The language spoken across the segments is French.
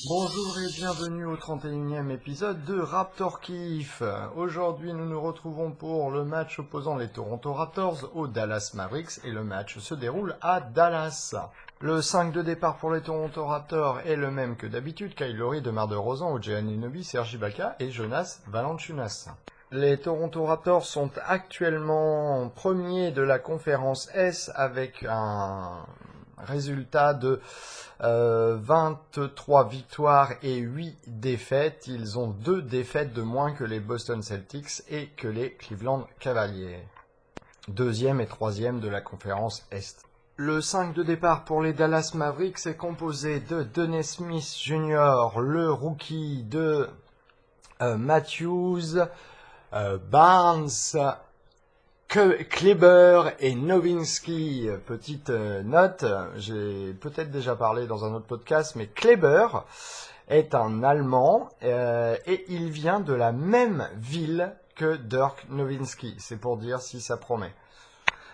Bonjour et bienvenue au 31e épisode de Raptor Kiff. Aujourd'hui, nous nous retrouvons pour le match opposant les Toronto Raptors aux Dallas Mavericks et le match se déroule à Dallas. Le 5 de départ pour les Toronto Raptors est le même que d'habitude, Kyle Lowry, DeMar DeRozan, OG Anunoby, Serge Ibaka et Jonas Valanciunas. Les Toronto Raptors sont actuellement premiers de la conférence S avec un résultat de 23 victoires et 8 défaites. Ils ont 2 défaites de moins que les Boston Celtics et que les Cleveland Cavaliers. Deuxième et troisième de la conférence Est. Le 5 de départ pour les Dallas Mavericks est composé de Dennis Smith Jr., le rookie, de Matthews, Barnes, Kleber et Nowitzki. Petite note, j'ai peut-être déjà parlé dans un autre podcast, mais Kleber est un Allemand et il vient de la même ville que Dirk Nowitzki. C'est pour dire si ça promet.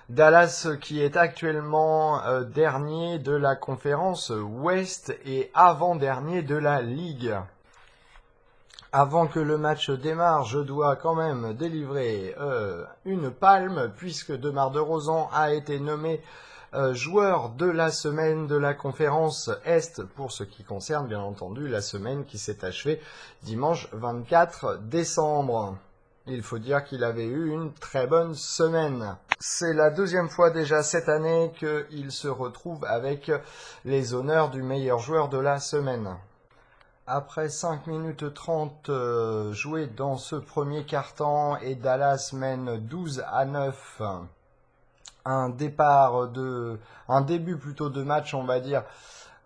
Dallas qui est actuellement dernier de la conférence Ouest et avant-dernier de la Ligue. Avant que le match démarre, je dois quand même délivrer une palme puisque DeMar DeRozan a été nommé joueur de la semaine de la conférence Est pour ce qui concerne bien entendu la semaine qui s'est achevée dimanche 24 décembre. Il faut dire qu'il avait eu une très bonne semaine. C'est la deuxième fois déjà cette année qu'il se retrouve avec les honneurs du meilleur joueur de la semaine. Après 5 minutes 30 jouées dans ce premier quart-temps et Dallas mène 12-9. Un début plutôt de match, on va dire,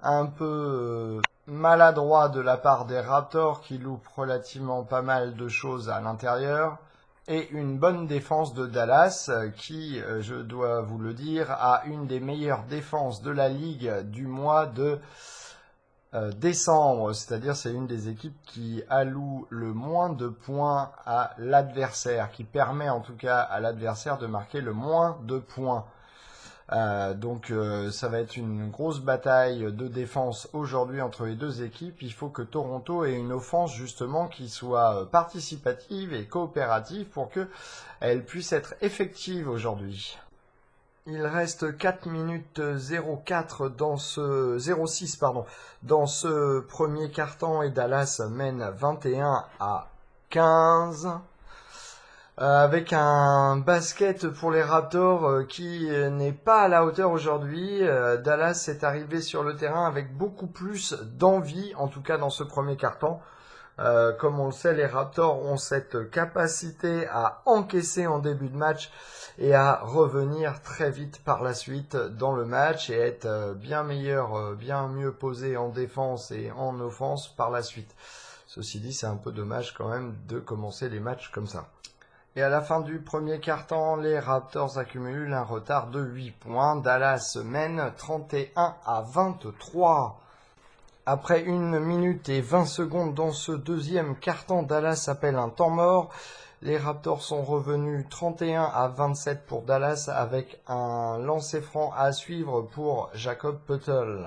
un peu maladroit de la part des Raptors qui loupent relativement pas mal de choses à l'intérieur. Et une bonne défense de Dallas qui, je dois vous le dire, a une des meilleures défenses de la ligue du mois de décembre, c'est-à-dire c'est une des équipes qui alloue le moins de points à l'adversaire, qui permet en tout cas à l'adversaire de marquer le moins de points. Donc ça va être une grosse bataille de défense aujourd'hui entre les deux équipes. Il faut que Toronto ait une offense justement qui soit participative et coopérative pour qu'elle puisse être effective aujourd'hui. Il reste 4 minutes 04 dans ce 06 pardon dans ce premier quart-temps et Dallas mène 21-15 avec un basket pour les Raptors qui n'est pas à la hauteur aujourd'hui. Dallas est arrivé sur le terrain avec beaucoup plus d'envie, en tout cas dans ce premier quart-temps. Comme on le sait, les Raptors ont cette capacité à encaisser en début de match et à revenir très vite par la suite dans le match et être bien meilleur, bien mieux posé en défense et en offense par la suite. Ceci dit, c'est un peu dommage quand même de commencer les matchs comme ça. Et à la fin du premier quart-temps, les Raptors accumulent un retard de 8 points. Dallas mène 31-23. Après 1 minute et 20 secondes dans ce deuxième quart-temps, Dallas appelle un temps mort. Les Raptors sont revenus 31-27 pour Dallas avec un lancer franc à suivre pour Jakob Poeltl.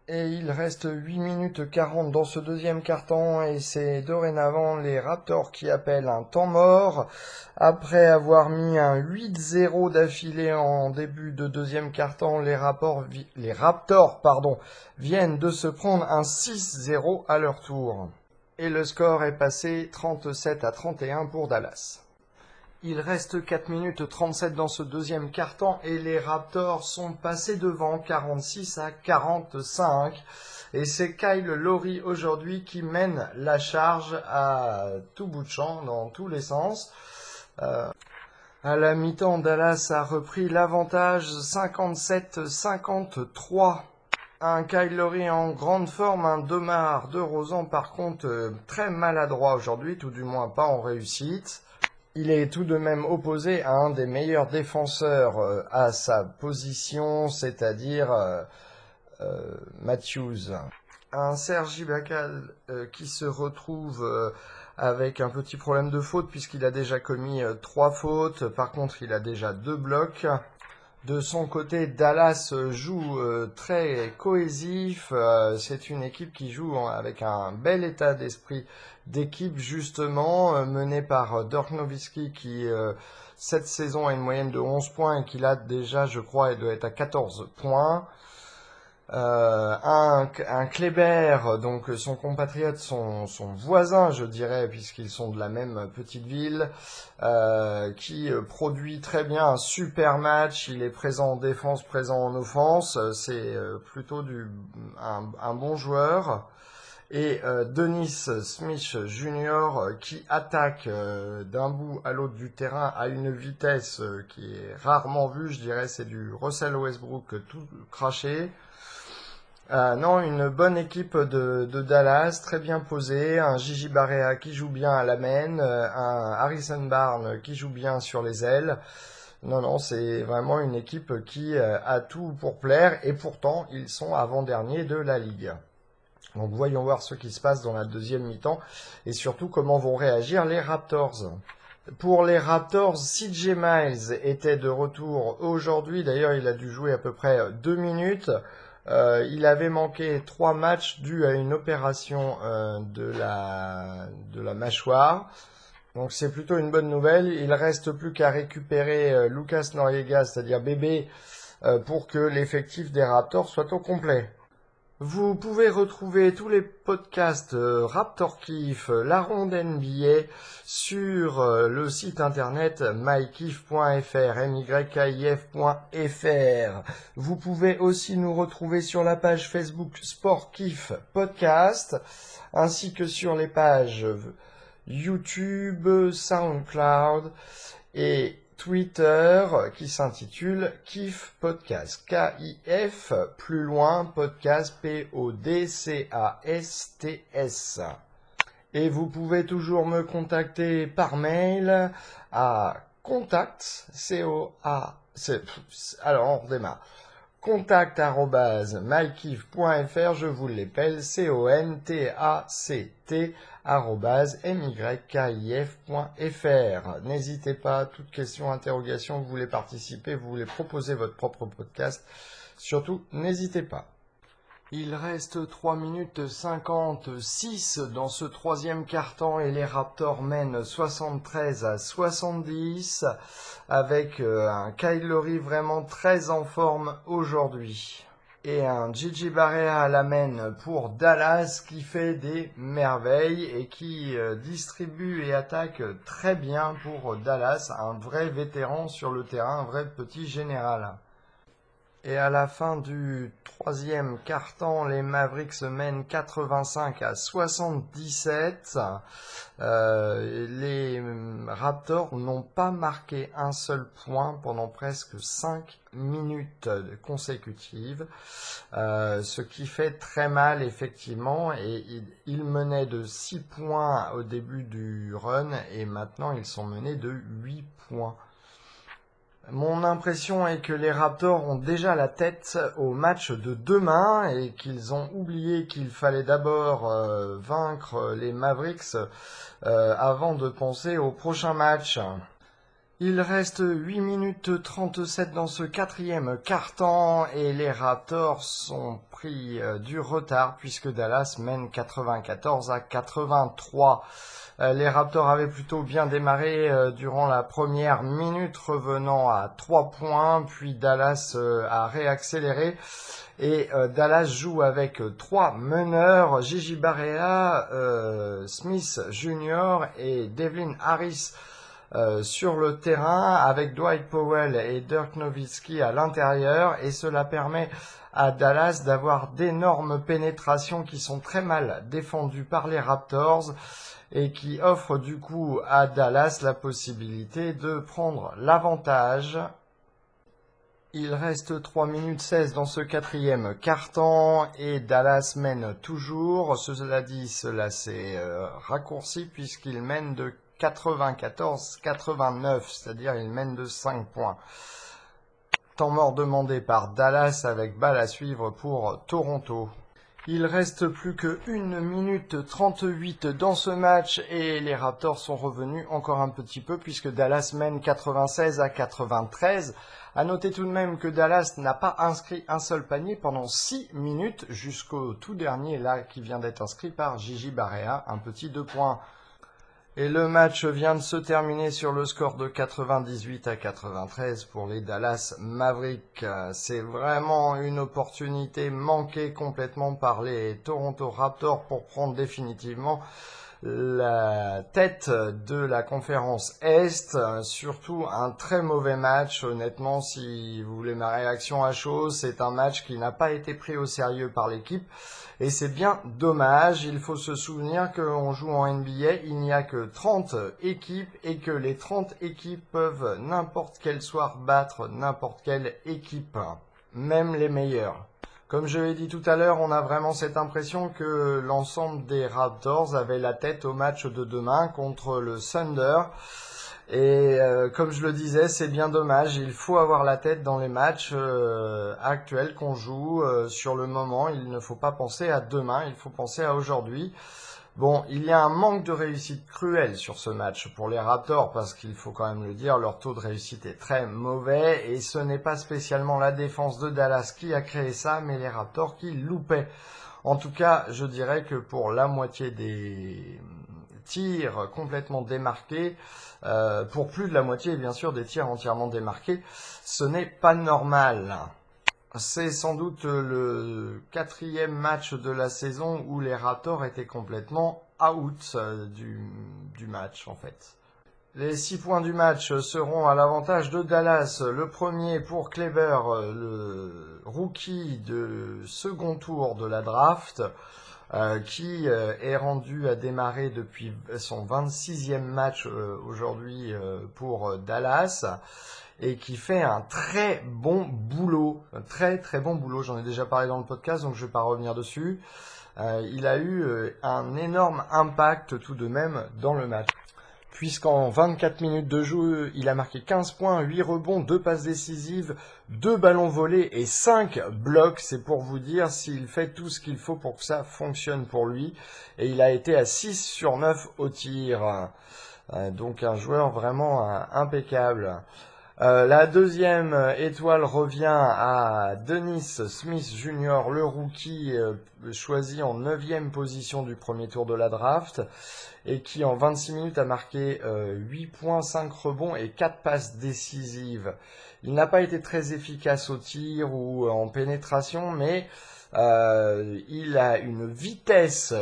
Et il reste 8 minutes 40 dans ce deuxième quart-temps et c'est dorénavant les Raptors qui appellent un temps mort. Après avoir mis un 8-0 d'affilée en début de deuxième quart-temps, les Raptors viennent de se prendre un 6-0 à leur tour. Et le score est passé 37-31 pour Dallas. Il reste 4 minutes 37 dans ce deuxième quart-temps et les Raptors sont passés devant 46-45. Et c'est Kyle Lowry aujourd'hui qui mène la charge à tout bout de champ, dans tous les sens. À la mi-temps, Dallas a repris l'avantage 57-53. Un Kyle Lowry en grande forme, un DeMar DeRozan par contre très maladroit aujourd'hui, tout du moins pas en réussite. Il est tout de même opposé à un des meilleurs défenseurs à sa position, c'est-à-dire Matthews. Un Serge Ibaka qui se retrouve avec un petit problème de faute puisqu'il a déjà commis 3 fautes. Par contre, il a déjà 2 blocs. De son côté, Dallas joue très cohésif. C'est une équipe qui joue avec un bel état d'esprit d'équipe, justement, menée par Dirk Nowitzki qui, cette saison, a une moyenne de 11 points et qui là déjà, je crois, il doit être à 14 points. Un Kleber, donc son compatriote, son voisin, je dirais, puisqu'ils sont de la même petite ville, qui produit très bien un super match. Il est présent en défense, présent en offense. C'est plutôt un bon joueur. Et Dennis Smith Jr. Qui attaque d'un bout à l'autre du terrain à une vitesse qui est rarement vue, je dirais, c'est du Russell Westbrook tout craché. Non, une bonne équipe de Dallas, très bien posée, un Gigi Barea qui joue bien à la main, un Harrison Barnes qui joue bien sur les ailes. Non, c'est vraiment une équipe qui a tout pour plaire et pourtant ils sont avant-derniers de la ligue. Donc voyons voir ce qui se passe dans la deuxième mi-temps et surtout comment vont réagir les Raptors. Pour les Raptors, CJ Miles était de retour aujourd'hui. D'ailleurs, il a dû jouer à peu près 2 minutes. Il avait manqué 3 matchs dû à une opération de la mâchoire. Donc c'est plutôt une bonne nouvelle. Il reste plus qu'à récupérer Lucas Noriega, c'est-à-dire bébé, pour que l'effectif des Raptors soit au complet. Vous pouvez retrouver tous les podcasts Raptor Kiff, la ronde NBA sur le site internet mykiff.fr, mykif.fr. Vous pouvez aussi nous retrouver sur la page Facebook Sport Kiff Podcast, ainsi que sur les pages YouTube, SoundCloud et Twitter qui s'intitule Kiff Podcast. K-I-F, plus loin, podcast, P-O-D-C-A-S-T-S. Et vous pouvez toujours me contacter par mail à contact, alors on redémarre. contact@mykiff.fr, je vous l'appelle, contact@mykif.fr. N'hésitez pas, toute question, interrogation, vous voulez participer, vous voulez proposer votre propre podcast, surtout n'hésitez pas. Il reste 3 minutes 56 dans ce troisième quart-temps et les Raptors mènent 73-70 avec un Kyle Lowry vraiment très en forme aujourd'hui. Et un Gigi Barea à la main pour Dallas qui fait des merveilles et qui distribue et attaque très bien pour Dallas, un vrai vétéran sur le terrain, un vrai petit général. Et à la fin du troisième quart-temps, les Mavericks mènent 85-77. Les Raptors n'ont pas marqué un seul point pendant presque 5 minutes consécutives, ce qui fait très mal effectivement. Et ils menaient de 6 points au début du run et maintenant ils sont menés de 8 points. Mon impression est que les Raptors ont déjà la tête au match de demain et qu'ils ont oublié qu'il fallait d'abord vaincre les Mavericks avant de penser au prochain match. Il reste 8 minutes 37 dans ce quatrième quart-temps et les Raptors ont pris du retard puisque Dallas mène 94-83. Les Raptors avaient plutôt bien démarré durant la première minute, revenant à 3 points, puis Dallas a réaccéléré et Dallas joue avec 3 meneurs, Gigi Barea, Smith Jr. et Devlin Harris sur le terrain avec Dwight Powell et Dirk Nowitzki à l'intérieur et cela permet à Dallas d'avoir d'énormes pénétrations qui sont très mal défendues par les Raptors et qui offrent du coup à Dallas la possibilité de prendre l'avantage. Il reste 3 minutes 16 dans ce quatrième quart-temps et Dallas mène toujours. Cela dit, cela s'est raccourci puisqu'il mène de 94-89, c'est-à-dire il mène de 5 points. Temps mort demandé par Dallas avec balle à suivre pour Toronto. Il reste plus que 1 minute 38 dans ce match et les Raptors sont revenus encore un petit peu puisque Dallas mène 96-93. À noter tout de même que Dallas n'a pas inscrit un seul panier pendant 6 minutes jusqu'au tout dernier là qui vient d'être inscrit par Gigi Barea, un petit 2 points. Et le match vient de se terminer sur le score de 98-93 pour les Dallas Mavericks. C'est vraiment une opportunité manquée complètement par les Toronto Raptors pour prendre définitivement la tête de la conférence Est. Surtout un très mauvais match. Honnêtement, si vous voulez ma réaction à chaud, c'est un match qui n'a pas été pris au sérieux par l'équipe. Et c'est bien dommage, il faut se souvenir qu'on joue en NBA, il n'y a que 30 équipes et que les 30 équipes peuvent n'importe quel soir battre n'importe quelle équipe, même les meilleures. Comme je l'ai dit tout à l'heure, on a vraiment cette impression que l'ensemble des Raptors avait la tête au match de demain contre le Thunder. Et comme je le disais, c'est bien dommage, il faut avoir la tête dans les matchs actuels qu'on joue sur le moment, il ne faut pas penser à demain, il faut penser à aujourd'hui. Bon, il y a un manque de réussite cruel sur ce match pour les Raptors parce qu'il faut quand même le dire, leur taux de réussite est très mauvais et ce n'est pas spécialement la défense de Dallas qui a créé ça, mais les Raptors qui loupaient. En tout cas, je dirais que pour la moitié des tirs complètement démarqués, pour plus de la moitié bien sûr des tirs entièrement démarqués, ce n'est pas normal. C'est sans doute le 4e match de la saison où les Raptors étaient complètement out du match en fait. Les 6 points du match seront à l'avantage de Dallas. Le premier pour Kleber, le rookie de second tour de la draft, qui est rendu à démarrer depuis son 26e match aujourd'hui pour Dallas et qui fait un très bon boulot, un très très bon boulot. J'en ai déjà parlé dans le podcast donc je ne vais pas revenir dessus. Il a eu un énorme impact tout de même dans le match. Puisqu'en 24 minutes de jeu, il a marqué 15 points, 8 rebonds, 2 passes décisives, 2 ballons volés et 5 blocs. C'est pour vous dire s'il fait tout ce qu'il faut pour que ça fonctionne pour lui. Et il a été à 6 sur 9 au tir. Donc un joueur vraiment impeccable. La deuxième étoile revient à Dennis Smith Jr., le rookie choisi en 9e position du premier tour de la draft et qui en 26 minutes a marqué 8 points, 5 rebonds et 4 passes décisives. Il n'a pas été très efficace au tir ou en pénétration, mais il a une vitesse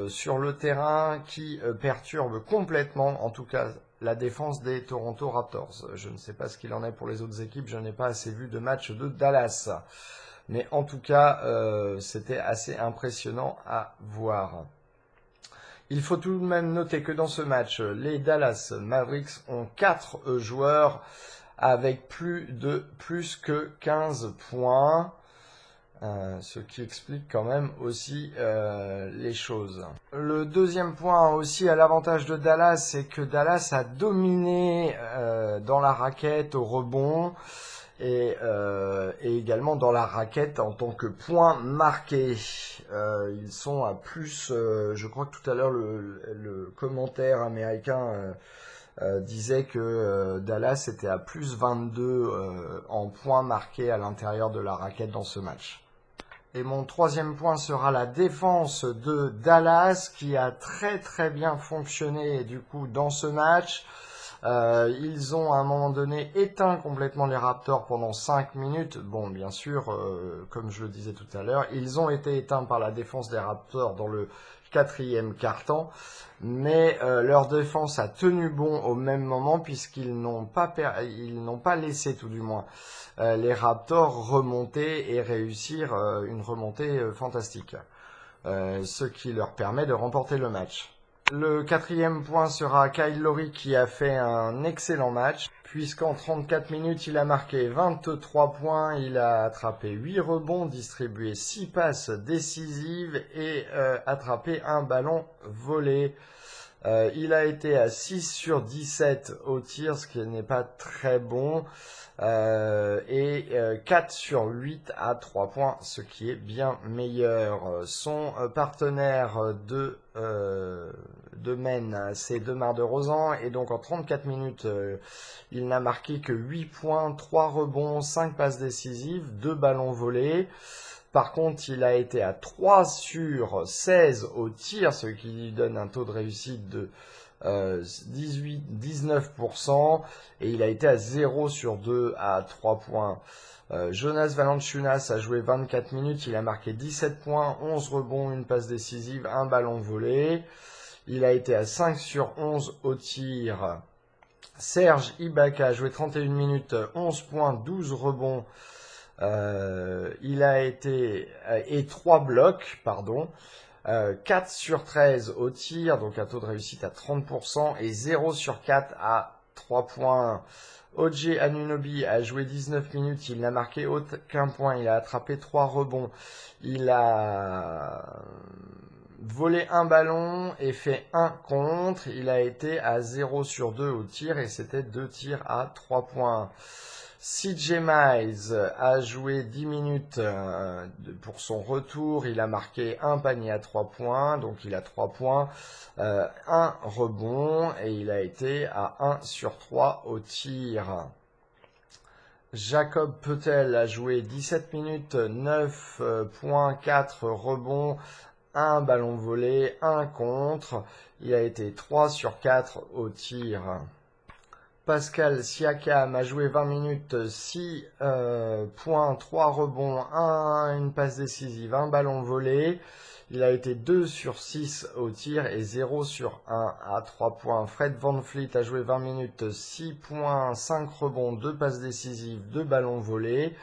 sur le terrain qui perturbe complètement, en tout cas, la défense des Toronto Raptors. Je ne sais pas ce qu'il en est pour les autres équipes, je n'ai pas assez vu de matchs de Dallas. Mais en tout cas, c'était assez impressionnant à voir. Il faut tout de même noter que dans ce match, les Dallas Mavericks ont 4 joueurs avec plus que 15 points. Ce qui explique quand même aussi les choses. Le deuxième point aussi à l'avantage de Dallas, c'est que Dallas a dominé dans la raquette au rebond et également dans la raquette en tant que point marqué. Ils sont à plus, je crois que tout à l'heure le commentaire américain disait que Dallas était à plus 22 en points marqués à l'intérieur de la raquette dans ce match. Et mon troisième point sera la défense de Dallas qui a très très bien fonctionné du coup dans ce match. Ils ont à un moment donné éteint complètement les Raptors pendant 5 minutes. Bon, bien sûr, comme je le disais tout à l'heure, ils ont été éteints par la défense des Raptors dans le 4e quart-temps, mais leur défense a tenu bon au même moment puisqu'ils n'ont pas laissé tout du moins les Raptors remonter et réussir une remontée fantastique, ce qui leur permet de remporter le match. Le 4e point sera Kyle Lowry qui a fait un excellent match, puisqu'en 34 minutes, il a marqué 23 points, il a attrapé 8 rebonds, distribué 6 passes décisives et attrapé un ballon volé. Il a été à 6 sur 17 au tir, ce qui n'est pas très bon. Et 4 sur 8 à 3 points, ce qui est bien meilleur. Son partenaire de Maine, c'est Demar DeRozan, et donc en 34 minutes, il n'a marqué que 8 points, 3 rebonds, 5 passes décisives, 2 ballons volés. Par contre, il a été à 3 sur 16 au tir, ce qui lui donne un taux de réussite de 19%, et il a été à 0 sur 2 à 3 points. Jonas Valanciunas a joué 24 minutes, il a marqué 17 points, 11 rebonds, une passe décisive, un ballon volé. Il a été à 5 sur 11 au tir. Serge Ibaka a joué 31 minutes, 11 points, 12 rebonds. Il a été et 3 blocs, pardon. 4 sur 13 au tir, donc un taux de réussite à 30%, et 0 sur 4 à 3 points. OG Anunoby a joué 19 minutes, il n'a marqué aucun point, il a attrapé 3 rebonds, il a volé un ballon et fait un contre, il a été à 0 sur 2 au tir, et c'était 2 tirs à 3 points. CJ Miles a joué 10 minutes pour son retour, il a marqué un panier à 3 points, donc il a 3 points, un rebond, et il a été à 1 sur 3 au tir. Jacob Poeltl a joué 17 minutes, 9 points, 4 rebonds, un ballon volé, un contre, il a été 3 sur 4 au tir. Pascal Siakam a joué 20 minutes, 6 points, 3 rebonds, une passe décisive, un ballon volé. Il a été 2 sur 6 au tir et 0 sur 1 à 3 points. Fred VanVleet a joué 20 minutes, 6 points, 5 rebonds, 2 passes décisives, 2 ballons volés.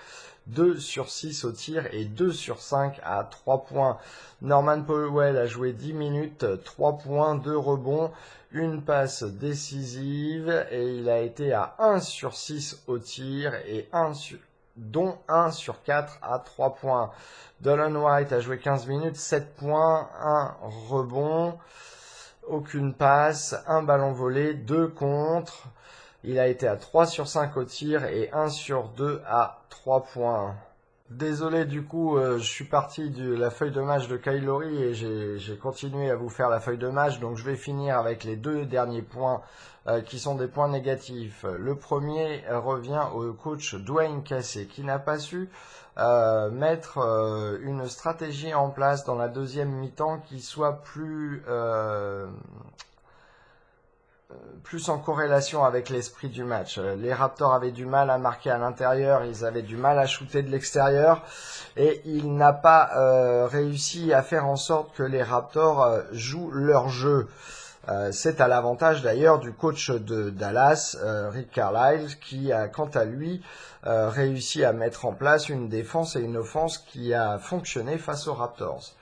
2 sur 6 au tir et 2 sur 5 à 3 points. Norman Powell a joué 10 minutes, 3 points, 2 rebonds, une passe décisive, et il a été à 1 sur 6 au tir, et dont 1 sur 4 à 3 points. Dolan White a joué 15 minutes, 7 points, 1 rebond, aucune passe, un ballon volé, 2 contre. Il a été à 3 sur 5 au tir et 1 sur 2 à 3 points. Désolé, du coup, je suis parti de la feuille de match de Kyle Lowry et j'ai continué à vous faire la feuille de match. Donc je vais finir avec les 2 derniers points qui sont des points négatifs. Le premier revient au coach Dwayne Casey qui n'a pas su mettre une stratégie en place dans la deuxième mi-temps qui soit plus en corrélation avec l'esprit du match. Les Raptors avaient du mal à marquer à l'intérieur, ils avaient du mal à shooter de l'extérieur, et il n'a pas réussi à faire en sorte que les Raptors jouent leur jeu. C'est à l'avantage d'ailleurs du coach de Dallas, Rick Carlisle, qui a quant à lui réussi à mettre en place une défense et une offense qui a fonctionné face aux Raptors.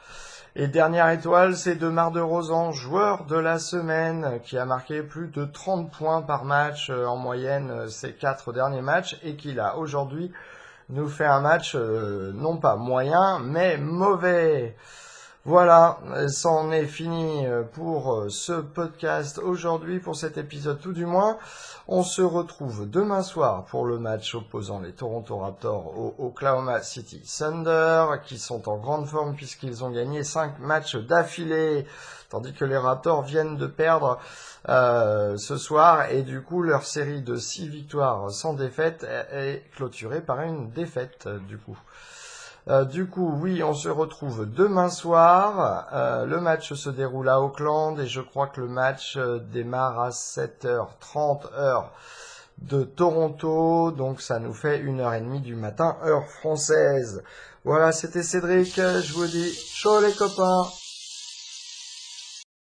Et dernière étoile, c'est Demar DeRozan, joueur de la semaine, qui a marqué plus de 30 points par match en moyenne ces 4 derniers matchs, et qui là aujourd'hui nous fait un match non pas moyen mais mauvais. Voilà, c'en est fini pour ce podcast aujourd'hui, pour cet épisode tout du moins. On se retrouve demain soir pour le match opposant les Toronto Raptors aux Oklahoma City Thunder, qui sont en grande forme puisqu'ils ont gagné 5 matchs d'affilée, tandis que les Raptors viennent de perdre ce soir, et du coup leur série de 6 victoires sans défaite est clôturée par une défaite du coup. Oui, on se retrouve demain soir. Le match se déroule à Auckland et je crois que le match démarre à 7h30 heure de Toronto. Donc ça nous fait 1h30 du matin, heure française. Voilà, c'était Cédric. Je vous dis ciao les copains.